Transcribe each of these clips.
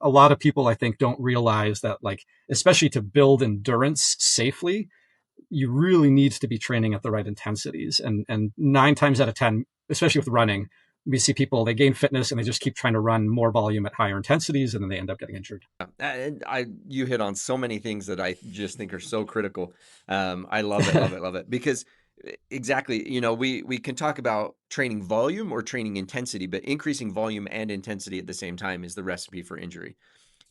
a lot of people, I think, don't realize that, like, especially to build endurance safely, you really need to be training at the right intensities. And 9 times out of 10, especially with running, we see people, they gain fitness and they just keep trying to run more volume at higher intensities, and then they end up getting injured. And you hit on so many things that I just think are so critical. I love it, love it, love it. Because exactly, we can talk about training volume or training intensity, but increasing volume and intensity at the same time is the recipe for injury.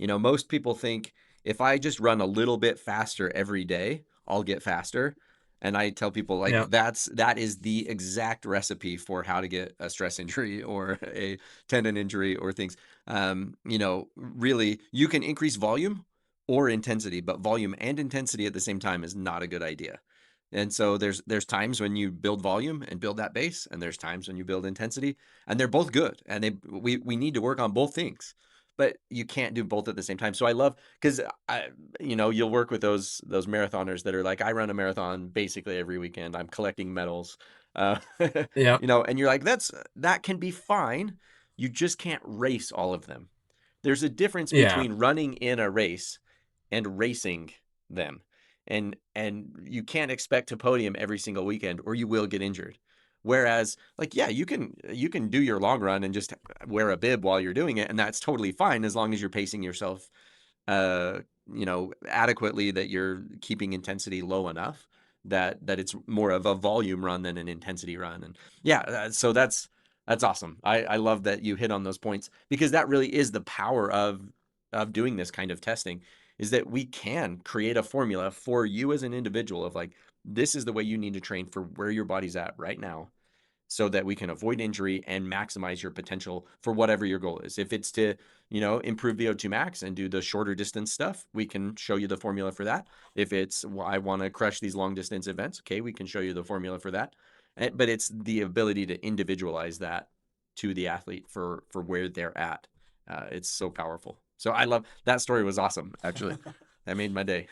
Most people think if I just run a little bit faster every day, I'll get faster. And I tell people like Yeah. that is the exact recipe for how to get a stress injury or a tendon injury or things. Really, you can increase volume or intensity, but volume and intensity at the same time is not a good idea. And so there's times when you build volume and build that base, and there's times when you build intensity, and they're both good. And we need to work on both things, but you can't do both at the same time. So I love because you'll work with those marathoners that are like, I run a marathon basically every weekend. I'm collecting medals, Yeah. and you're like, that can be fine. You just can't race all of them. There's a difference Yeah. between running in a race and racing them. And you can't expect to podium every single weekend or you will get injured. Whereas like yeah, you can do your long run and just wear a bib while you're doing it and that's totally fine as long as you're pacing yourself adequately, that you're keeping intensity low enough that it's more of a volume run than an intensity run. And yeah, so that's awesome. I love that you hit on those points because that really is the power of doing this kind of testing, is that we can create a formula for you as an individual of like, this is the way you need to train for where your body's at right now so that we can avoid injury and maximize your potential for whatever your goal is. If it's to, improve VO2 max and do the shorter distance stuff, we can show you the formula for that. If it's, well, I want to crush these long distance events, okay, we can show you the formula for that. But it's the ability to individualize that to the athlete for where they're at. It's so powerful. So I love that story. Was awesome, actually. That made my day.